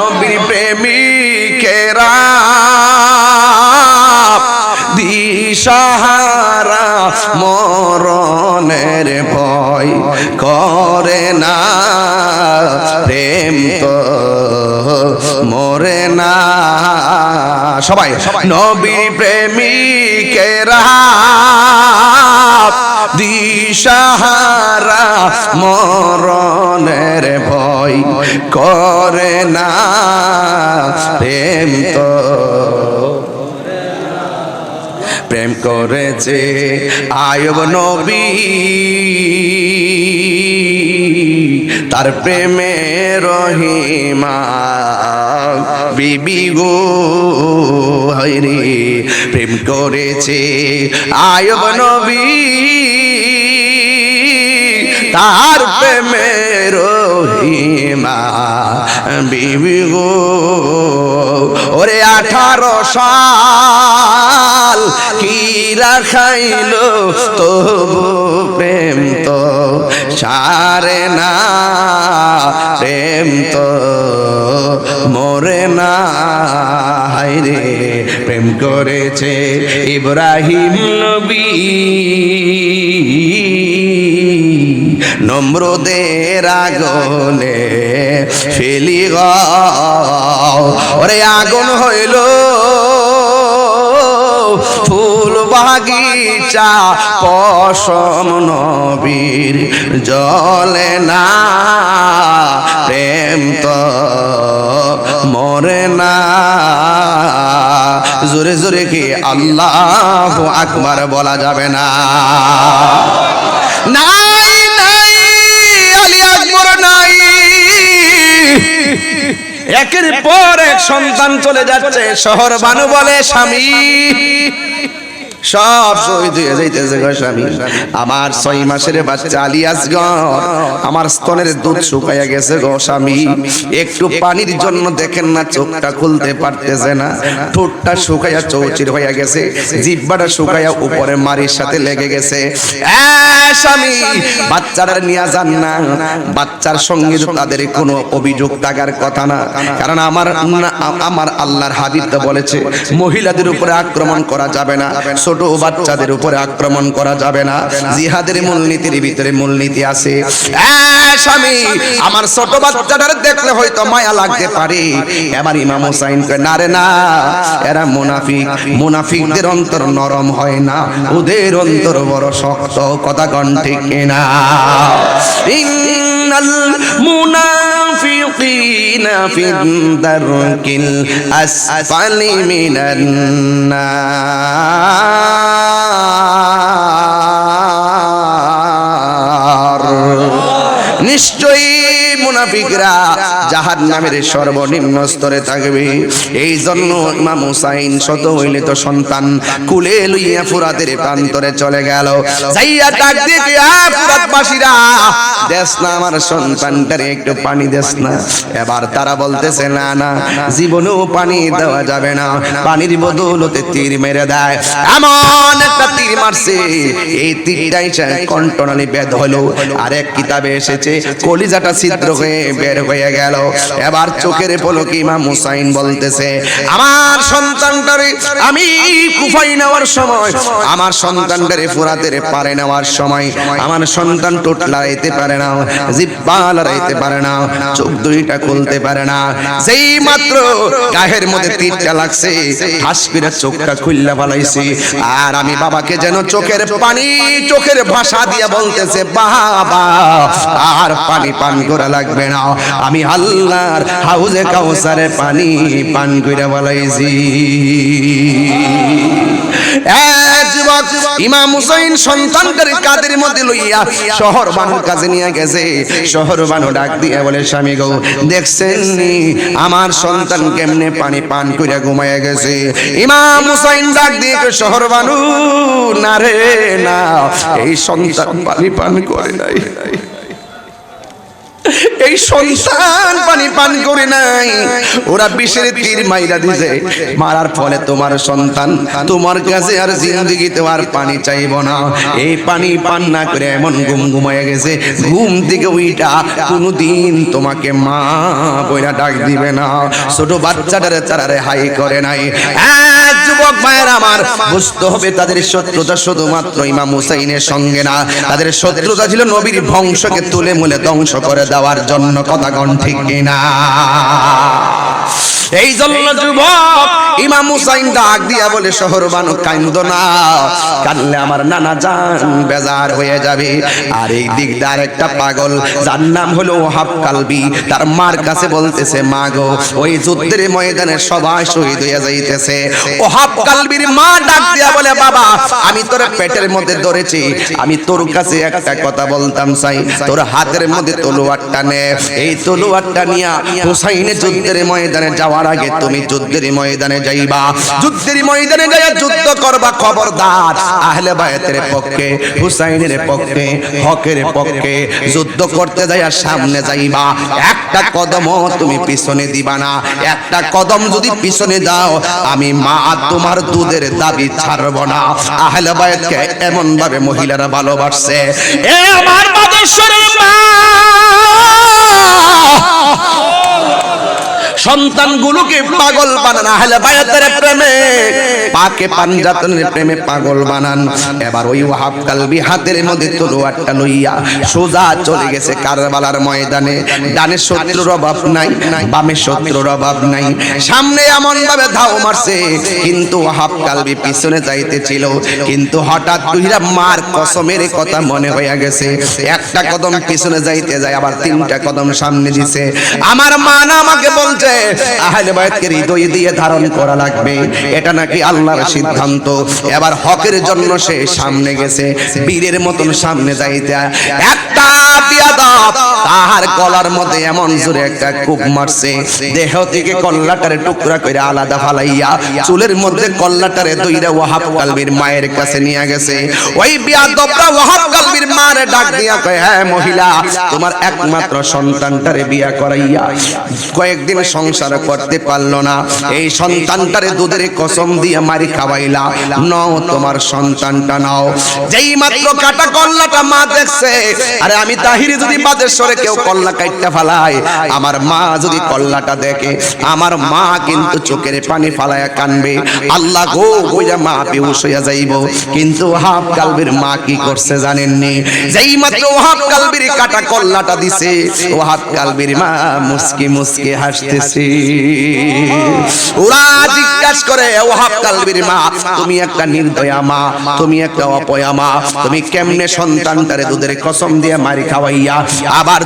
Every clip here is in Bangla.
নবীর প্রেমিকেরা দিশাহারা মরণের ভয় করে না প্রেম তো মরে না সবাই নবীর প্রেমিকেরা দিশাহারা মরণের ভয় করে না প্রেম তো প্রেম করেছে আয়ুব নবী তার প্রেমে রহিমা বিবি গো হইরে প্রেম করেছে আয়ুব নবী তার প্রেমে রহিমা বিবি গো ওরে 18 সাল কি রাখাইলো তবু প্রেম তো সারে না প্রেম তো মরে না হায়রে প্রেম করেছে ইব্রাহিম নবী নমরুদের আগুনে ফেলি ওরে আগুন হইল ফুল বাগিচা পশম নবীর জ্বলে না প্রেম তো মরে না জোরে জোরে কি আল্লাহু আকবার বলা যাবে না নাই আলী আকবর নাই একের পর এক সন্তান চলে যাচ্ছে শহর বানু বলে স্বামী সব শহীদ হয়ে যাইতেছে গো স্বামী আমার 6 মাসের বাচ্চা আলিয়াসগর আমার স্তনের দুধ শুকাইয়া গেছে গো স্বামী একটু পানির জন্য দেখেন না চোখটা খুলতে পারতেছে না ঠোঁটটা শুকাইয়া চৌচির হয়ে গেছে জিহ্বাটা শুকাইয়া উপরে মারির সাথে লেগে গেছে স্বামী বাচ্চারা নিয়ে যান না বাচ্চার সঙ্গে তাদের কোনো অভিযোগ থাকার কথা না কারণ আমার আল্লাহর হাবিব তো বলেছে মহিলাদের উপরে আক্রমণ করা যাবে না ছোট বাচ্চাদের উপরে আক্রমণ করা যাবে না জিহাদের মূলনীতির ভিতরে মূলনীতি আছে স্বামী আমার ছোট বাচ্চাদের দেখলে হয়তো মায়া লাগতে পারে এবার ইমাম হুসাইন কয় না রে না এরা মুনাফিক মুনাফিকদের অন্তর নরম হয় না ওদের অন্তর বড় শক্ত কথা কোন ঠিক না ইন্নাল মুনাফিকিনা ফিদ-দারকিল আসফালি মিনান নার নিশ্চয়ই মুনাফিকরা জাহান্নামের সর্বনিম্ন স্তরে থাকবে এই জন্য ইমাম হুসাইন শত হইলে তো সন্তান কুলে লইয়া ফুরাতের প্রান্তরে চলে গেল যাইয়া ডাক দিয়ে ফুরাতবাসীরা দেশ না আমার সন্তানটারে একটু পানি দেশ না এবার তারা বলতেছে না না জীবনেও পানি দেওয়া যাবে না পানির বদৌলতে তীর মেরে দেয় এমন একটা তীর মারছে এই তীরটাই কণ্ঠনালী বেদ হলো আরেক কিতাবে এসেছে কলিজাটা ছিদ্র হয়ে বের হয়ে গেল এবার চোখের পলকে ইমাম হুসাইন বলতেছে আমার সন্তানটারে আমি কুফায় নেওয়ার সময় আমার সন্তানটারে ফুরাতের পারে নেওয়ার সময় আমার সন্তান ঠোঁট লড়াইতে পারে না জিহ্বা লড়াইতে পারে না চোখ দুইটা খুলতে পারে না যেই মাত্র গায়ের মধ্যে তীরটা লাগছে ঠাস করে চোখটা খুললা ফেলাইছি আর আমি বাবাকে যেন চোখের পানি চোখের ভাষা দিয়ে বলতেছে বাবা আর পানি পান করা লাগবে না আমি আল্লাহর হাউজে কাউসারে পানি পান কইরা বলাইছি ইমাম হুসাইন সন্তানদের কাদের মধ্যে লইয়া শহর বানুর কাছে নিয়ে গেছে শহর বানু ডাক দিয়ে বলে স্বামী গো দেখছেন আমার সন্তান কেমনে পানি পান কইরা ঘুমায়া গেছে ইমাম হুসাইন ডাক দিয়ে শহর বানু না রে না এই সন্তান পানি পান করে নাই এই সন্তান পানি পান করে নাই ওরা বিষের তীর মাইরা দিছে, মারার ফলে তোমার সন্তান তোমার কাছে আর জিন্দেগিতে আর পানি চাইব না। এই পানি পান না করে এমন ঘুমায় গেছে, ঘুম থেকে উইটা কোনোদিন তোমাকে মা বইরা ডাক দিবে না। ছোট বাচ্চাটারে তারা রেহাই করে নাই। যুবক ভাইয়ের আমার, বুঝতে হবে তাদের শত্রুতা শুধুমাত্র ইমাম হুসাইনের সঙ্গে না, তাদের শত্রুতা ছিল নবীর বংশকে তুলে মুলে ধ্বংস করে দেওয়ার জন্য। কথা কোন ঠিক কিনা? এই জন্য যুবক ইমাম হুসাইন ডাক দিয়া বলে, শহর বানো কান্দো না, কানলে আমার নানা জান বেজার হয়ে যাবে। আর এই দিক দার একটা পাগল যার নাম হলো ওহাব কালবি, তার মার কাছে বলতেছে, মা গো ওই যুদ্ধের ময়দানে সবাই শহীদ হয়ে যাইতেছে। ওহাব কালবির মা ডাক দিয়া বলে, বাবা আমি তোর পেটের মধ্যে ধরেছি, আমি তোর কাছে একটা কথা বলতাম চাই, তোর হাতের মধ্যে তলোয়ারটা নে, এই তলোয়ারটা নিয়া হুসাইনের যুদ্ধের ময়দানে যাওয়ার আগে তুমি যুদ্ধের ময়দানে যাইবা, যুদ্ধের ময়দানে যাইয়া যুদ্ধ করবা। খবরদার আহলে বায়াতের পক্ষে, হুসাইনের পক্ষে, হকের পক্ষে যুদ্ধ করতে যাইয়া সামনে যাইবা, একটা কদমও তুমি পিছনে দিবা না। একটা কদম যদি পিছনে দাও, আমি মা তোমার দুধের দাবি ছাড়ব না। আহলে বায়াতকে এমন ভাবে মহিলারা ভালোবাসছে। এ আমার বাদেশ্বরের মা, সন্তানগুলোকে পাগল বানান আহলে বায়াতের প্রেমে, পাকে পাঞ্জাতনের প্রেমে পাগল বানান। এবার ওই ওয়াহাব কালবি হাতের মধ্যে তলোয়ারটা লইয়া সোজা চলে গেছে কারবালার ময়দানে। ডানে শত্রুর অভাব নাই, বামে শত্রুর অভাব নাই, সামনে এমন ভাবে ধাও মারছে, কিন্তু ওয়াহাব কালবি পিছনে যাইতেছিল। কিন্তু হঠাৎ দুইরা মার কসমের কথা মনে হয়ে গেছে, একটা কদম পিছনে যাইতে যায়, আবার তিনটা কদম সামনে দিছে। আমার মা না আমাকে বলছে আহলে বায়াতকে হৃদয় দিয়ে ধারণ করা লাগবে, এটা নাকি আল্লাহর সিদ্ধান্ত। এবার হকের জন্য সে সামনে গেছে, বীরের মতন সামনে যাইতে, একটা বিয়াদব তাহার গলার মধ্যে এমন জোরে একটা কূপ মারছে, দেহ থেকে কল্লাটারে টুকরা করে আলাদা ফালাইয়া চুলের মধ্যে কল্লাটারে দইরা ওয়াহাব কালবির মায়ের কাছে নিয়ে গেছে। ওই বিয়াদবটা ওয়াহাব কালবির মারে ডাক দিয়া কয়, হ্যাঁ মহিলা, তোমার একমাত্র সন্তানটারে বিয়া করাইয়া কয়েকদিন সংসার করতে পারলো না, এই সন্তানটারে দুধের কসম দিয়ে মারি খাওয়াইলা, নাও তোমার সন্তানটা নাও। যেই মাত্র কাটা কল্লাটা মা দেখছে, আরে আমি তাহিরি যদি বাদেশ্বরে কেউ কল্লা কাটতে ফালায়, আমার মা যদি কল্লাটা দেখে, আমার মা কিন্তু চোখের পানি ফালায়া কানবে, আল্লাহ গো বইয়া মা বেহুশ হইয়া যাইব। কিন্তু ওয়াহাব কালবির মা কি করছে জানেননি? যেই মাত্র ওয়াহাব কালবির কাটা কল্লাটা দিছে, ওয়াহাব কালবির মা মুস্কি মুস্কি হাসতেছে। ওরা জিজ্ঞাসা করে, ওয়াহাব কালবির মা তুমি একটা নির্দয়া মা, তুমি একটা অপয়া মা, তুমি কেমনে সন্তানটারে দুধের কসম দিয়ে মারি খাওয়াইয়া আবার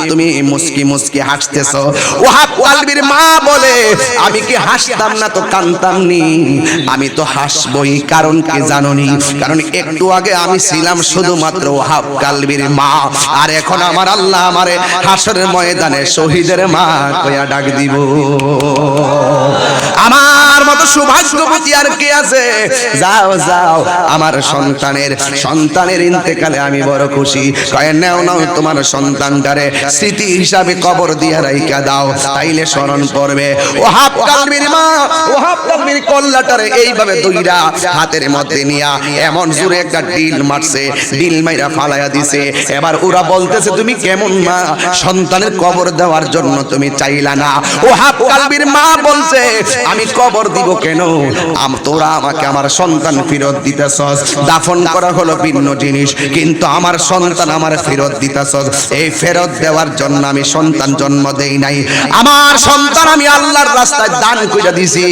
তুমি মুস্কি মুস্কি হাসতেছো? ওয়াহাব কালবির মা বলে, আমি কি হাসতাম না তো কানতাম নি? আমি তো হাসবই, কারণ কি জানোনি? কারণ একটু আগে আমি ছিলাম শুধুমাত্র ওয়াহাব কালবির মা, আর এখন আমার আল্লাহ আমারে হাসরের ময়দানে শহীদের মা কইয়া ডাক দিব। আমার মতো সৌভাগ্যবতী আর কে আছে? যাও যাও, আমার সন্তানের ইন্তেকালে আমি বড় খুশি। কয় নাও নাও তোমার সন্তানটারে স্মৃতি হিসাবে কবর দিয়া রাইখা দাও, তাইলে স্মরণ করবে। ওয়াহাব কালবির মা ওয়াহাব কালবির কল্লাটারে এইভাবে দুইরা হাতের মধ্যে নিয়া এমন জোরে একটা ডিল মারছে, ডিল মাইরা ফালায়া দিছে। এবার ওরা বলতেছে, তুমি কেমন মা, সন্তানের কবর দেওয়ার জন্য তুমি চাইলা না? ওয়াহাব কালবির মা বলছে, আমি কবর দিব কেন, তোরা আমাকে আমার সন্তান ফেরত দিতেছস। দাফন করা হলো ভিন্ন জিনিস, কিন্তু আমার সন্তান আমার ফেরত দিতেছস। এই ফেরত দেওয়ার জন্য আমি সন্তান জন্ম দেই নাই, আমার সন্তান আমি আল্লাহর রাস্তায় দান কইরা দিছি।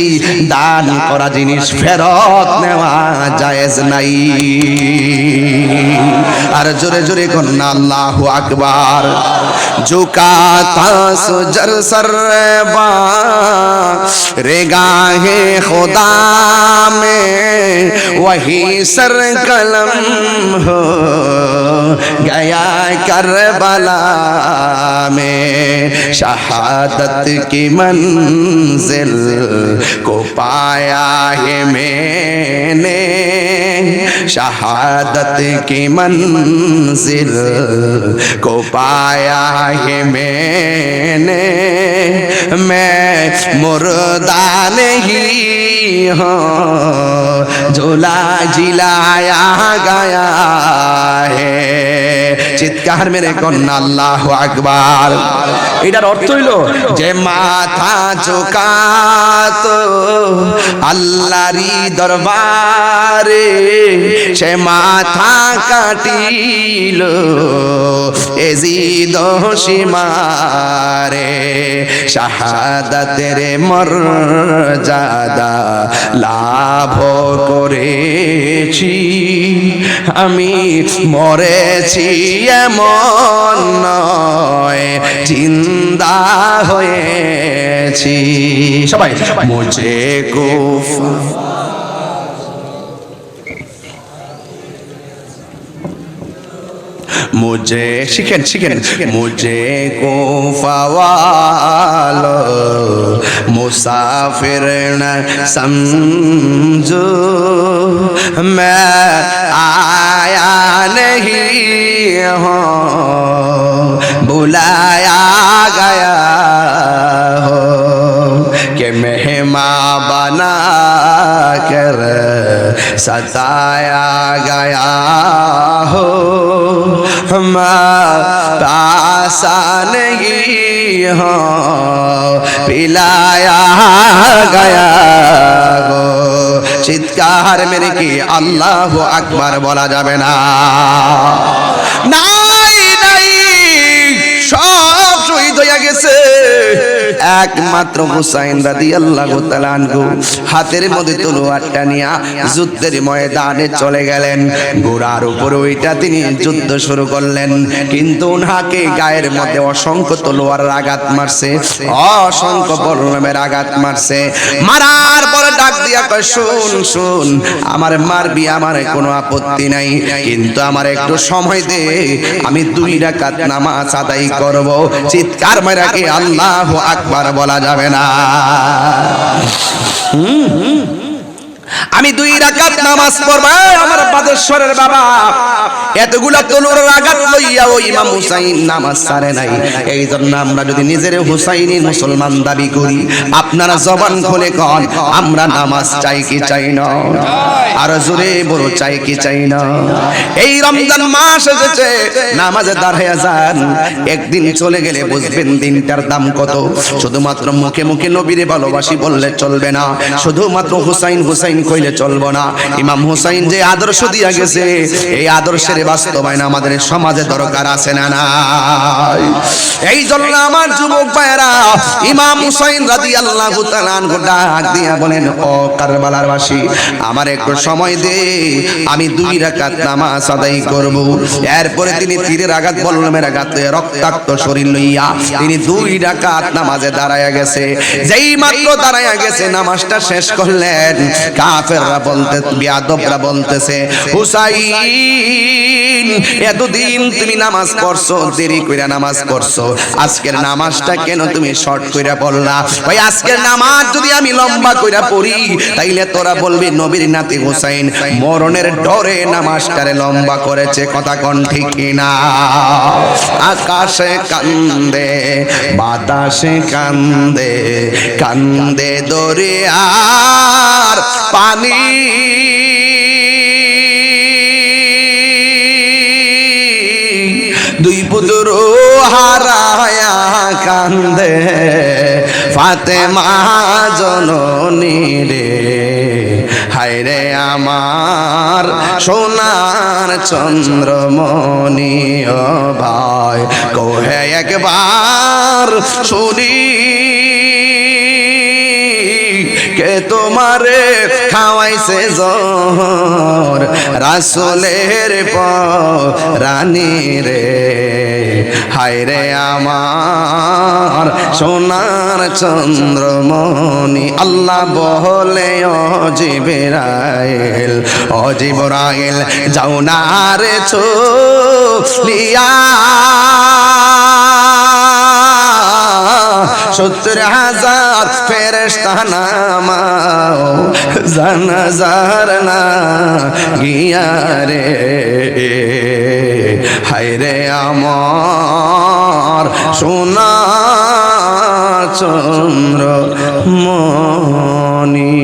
দান করা জিনিস ফেরত নেওয়া জায়েজ নাই। আর জোরে জোরে কন্না আল্লাহু আকবার। झुकाता सुजर सरबा रेगाहे खुदा में वही सर कलम हो गया करबला में शहादत की मंजिल को पाया है मैंने शहादत की मंजिल को पाया है मैंने मैं मुर्दा नहीं हूँ झूला झिलाया गया है চিৎকার মেরে কন্যা আল্লাহু আকবার এটার অর্থ হইলো যে মাথা ঝুঁকাতো আল্লাহরই দরবারে সে মাথা কাটিল এজিদ সীমারে শাহাদাতের মর্যাদা লাভ করেছি আমি মরেছি এমন নয় জিন্দা হয়েছি সবাই মুঝে কুফ मुझे शिकन शिकन मुझे कोफा वालो मुसाफिर न समझो मैं आया नहीं हूँ बुलाया गया हो कि मेहमान बना कर सताया गया हो पासा नहीं हो पिलाया गया हो চিৎকার মেরে কি আল্লাহু আকবার বলা যাবে না নাই নাই সব শহীদ হয়ে গেছে একমাত্র হুসাইন রাদিয়াল্লাহু তাআলা আনহু হাতের মধ্যে তলোয়ারটা নিয়ে যুদ্ধের ময়দানে চলে গেলেন ঘোড়ার উপর ওইটা তিনি যুদ্ধ শুরু করলেন কিন্তু উনাকে গায়ের মধ্যে অসংখ্য তলোয়ারের আঘাত মারছে অসংখ্য বর্ণমের আঘাত মারছে মারার পর ডাক দিয়া কয় শুন শুন আমার মারবি আমার কোনো আপত্তি নাই কিন্তু আমার একটু সময় দে আমি 2 রাকাত নামাজ আদায় করব চিৎকার মেরে কি আল্লাহু আকবার বলা যাবে না আমি 2 রাকাত নামাজ পড়ব আমার বাদেশ্বরের বাবা এতগুলা তলোয়ারের আঘাত লইয়া ওই ইমাম হুসাইন নামাজ ছাড়ে নাই এইজন্য আমরা যদি নিজের হুসাইনি মুসলমান দাবি করি আপনারা জবান খুলে কোন আমরা নামাজ চাই কি চাই না আর জোরে বড় চাই কি চাই না এই রমজান মাস এসেছে নামাজে দাঁড়ায়া যান একদিন চলে গেলে বুঝবেন দিনটার দাম কত শুধুমাত্র মুখে মুখে নবীরে ভালোবাসি বললে চলবে না শুধুমাত্র হুসাইন হুসাইন কইলে চলবে না ইমাম হুসাইন যে আদর্শ দিয়া গেছে এই আদর্শের বাস্তবায়ন আমাদের সমাজে দরকার আছে না নাই এই জন্য আমার যুবক ভাইরা ইমাম হুসাইন রাদিয়াল্লাহু তাআলা আনহু ডাক দিয়া বলেন ও কারবালার বাসী আমার একটু সময় দে আমি 2 রাকাত নামাজ আদায় করব এরপরে তিনি তীরের আঘাত বল্লমের আঘাতে রক্তাক্ত শরীর লইয়া তিনি 2 রাকাত নামাজে দাঁড়ায়া গেছে যেই মাত্র দাঁড়ায়া গেছে নামাজটা শেষ করলেন কাফেররা বলতে বেয়াদবরা বলতেছে হুসাইন এতদিন তুমি নামাজ পড়ছো দেরি কইরা নামাজ পড়ছো আজকের নামাজটা কেন তুমি শর্ট কইরা পড়লা ভাই আজকের নামাজ যদি আমি লম্বা কইরা পড়ি তাইলে তোরা বলবি নবীর নাতি হুসাইন মরণের ডরে নামাজটারে লম্বা করেছে কথা কোন ঠিক কিনা আকাশে কান্দে বাতাসে কান্দে কান্দে দরিয়ার পানি দুই পুত্র হারায়া কান্দে ফাতেমা জননী রে হায় রে আমার সোনার চন্দ্রমণি ও ভাই কোহে একবার শুনি কে তোমারে খাওয়াইছে জোহর রাসূলের রানী রে হায় রে আমার সোনার চন্দ্রমণি আল্লাহ বলে ও জিবরাইল যাও না রে চলিয়া 70,000 ফেরেশতা নামাও জানাজার না গিয়া রে হায়রে আমার সোনা চন্দ্র মনি।